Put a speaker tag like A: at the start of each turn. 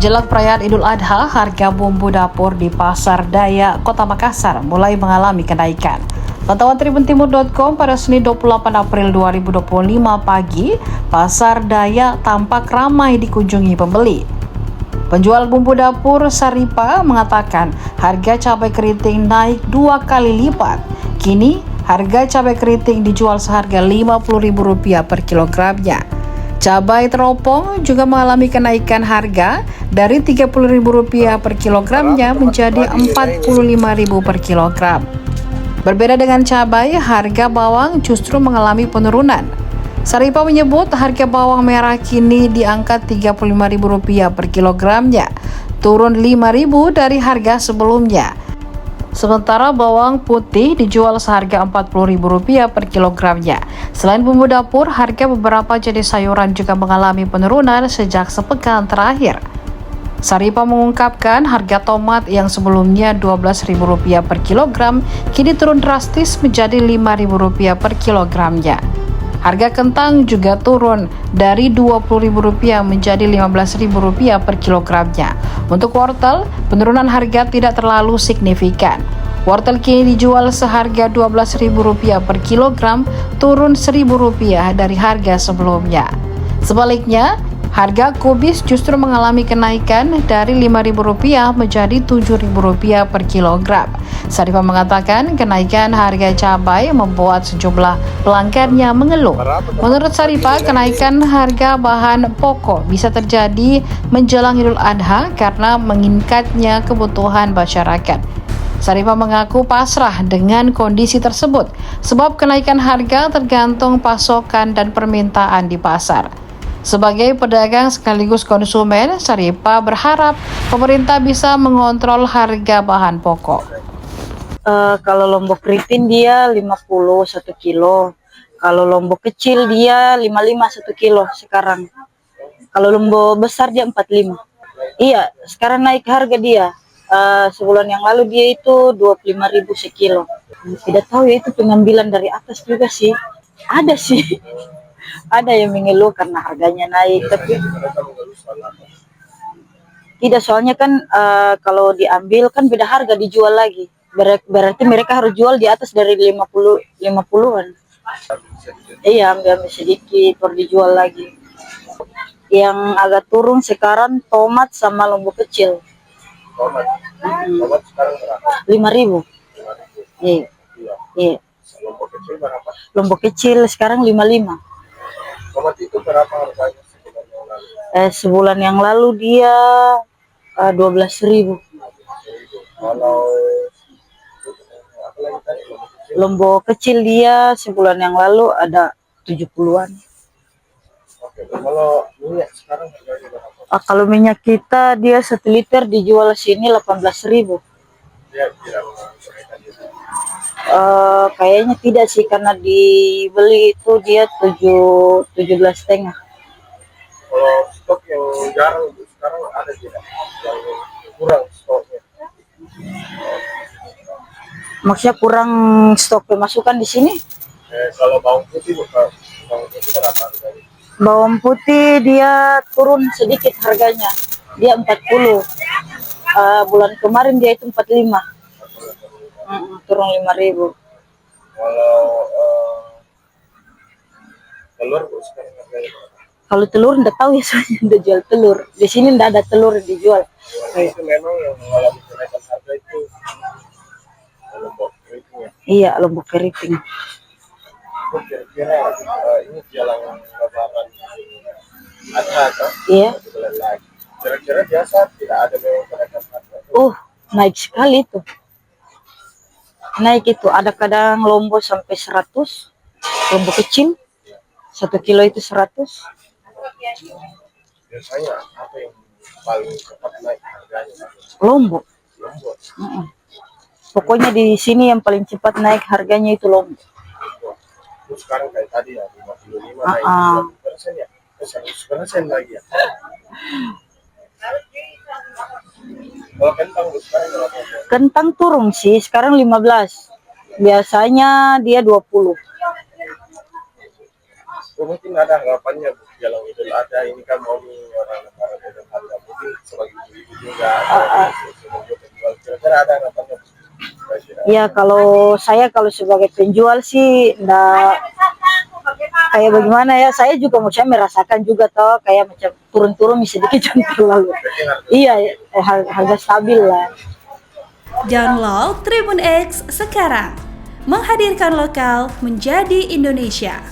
A: Menjelang perayaan Idul Adha, harga bumbu dapur di Pasar Daya, Kota Makassar mulai mengalami kenaikan. Pantauan tribuntimur.com pada Senin 28 April 2025 pagi, Pasar Daya tampak ramai dikunjungi pembeli. Penjual bumbu dapur Saripa mengatakan harga cabai keriting naik 2 kali lipat. Kini, harga cabai keriting dijual seharga Rp50.000 per kilogramnya. Cabai teropong juga mengalami kenaikan harga dari Rp30.000 per kilogramnya menjadi Rp45.000 per kilogram. Berbeda dengan cabai, harga bawang justru mengalami penurunan. Saripa menyebut harga bawang merah kini di angka Rp35.000 per kilogramnya, turun Rp5.000 dari harga sebelumnya. Sementara bawang putih dijual seharga Rp40.000 per kilogramnya. Selain bumbu dapur, harga beberapa jenis sayuran juga mengalami penurunan sejak sepekan terakhir. Saripa mengungkapkan harga tomat yang sebelumnya Rp12.000 per kilogram kini turun drastis menjadi Rp5.000 per kilogramnya. Harga kentang juga turun dari Rp20.000 menjadi Rp15.000 per kilogramnya. Untuk wortel, penurunan harga tidak terlalu signifikan. Wortel kini dijual seharga Rp12.000 per kilogram, turun Rp1.000 dari harga sebelumnya. Sebaliknya, harga kubis justru mengalami kenaikan dari Rp5.000 menjadi Rp7.000 per kilogram. Saripa mengatakan kenaikan harga cabai membuat sejumlah pelanggannya mengeluh. Menurut Saripa, kenaikan harga bahan pokok bisa terjadi menjelang Idul Adha karena meningkatnya kebutuhan masyarakat. Saripa mengaku pasrah dengan kondisi tersebut, sebab kenaikan harga tergantung pasokan dan permintaan di pasar. Sebagai pedagang sekaligus konsumen, Saripa berharap pemerintah bisa mengontrol harga bahan pokok.
B: Kalau lombok keriting dia 50 1 kilo. Kalau lombok kecil dia 55 1 kilo sekarang. Kalau lombok besar dia 45. Iya, sekarang naik harga dia. Sebulan yang lalu dia itu 25.000 sekilo. Tidak tahu ya, itu pengambilan dari atas juga sih. Ada sih. Ada yang mengeluh karena harganya naik, tapi tidak, soalnya kan kalau diambil kan beda harga dijual lagi. Berarti mereka harus jual di atas dari 50-an. Iya, ambil sedikit baru dijual lagi. Yang agak turun sekarang tomat sama lombok kecil. Tomat sekarang berapa? 5.000. Iya. Iya. Lombok kecil sekarang 55.
C: Tomat itu berapa harganya?
B: Sebulan yang lalu dia 12.000.
C: Kalau
B: Lombok kecil dia sebulan yang lalu ada 70-an.
C: Oke, kalau minyak sekarang harganya berapa?
B: Kalau minyak kita dia 1 liter dijual sini 18.000.
C: Ya, tidak kenaikan gitu.
B: Kayaknya tidak sih, karena dibeli itu dia 17,5.
C: Kalau stok yang jarang sekarang ada tidak? Yang kurang stoknya?
B: Maksudnya kurang stok pemasukan di sini?
C: Kalau bawang putih berapa harganya?
B: Bawang putih dia turun sedikit harganya. Dia 40. Bulan kemarin dia itu 45. Turun 5.000.
C: Kalau telur sekarang harganya berapa?
B: Kalau telur enggak tahu ya, soalnya udah jual telur. Di sini enggak ada telur dijual.
C: Itu memang yang mengalami kenaikan harga itu lombok keriting ya?
B: Iya, lombok keriting.
C: Kira-kira ini jalan lebaran ada atau?
B: Iya.
C: Kira-kira biasa tidak ada memang kenaikan harga?
B: Naik sekali itu. Naik itu, ada kadang lombok sampai 100. Lombok kecil 1 kilo itu 100.
C: Biasanya apa yang paling cepat naik harganya?
B: Lombok.
C: Lombok.
B: Pokoknya di sini yang paling cepat naik harganya itu lombok.
C: Terus sekarang kayak tadi ya 55 naik 100% ya? 100% lagi ya? Kalau kentang sekarang berapa?
B: Kentang turun sih, sekarang 15. Biasanya dia 20.
C: Mungkin ada harapannya jalan Idul Adha ini kan mau orang lebaran Idul Adha. mungkin sebagai ibu juga sebagai penjual kira-kira ada harapannya kira-kira?
B: Ya kalau sebagai penjual sih enggak kayak bagaimana ya, saya juga saya merasakan juga toh kayak macam turun-turun sedikit contoh lalu. Iya, harga stabil lah.
D: Download Tribun X sekarang, menghadirkan lokal menjadi Indonesia.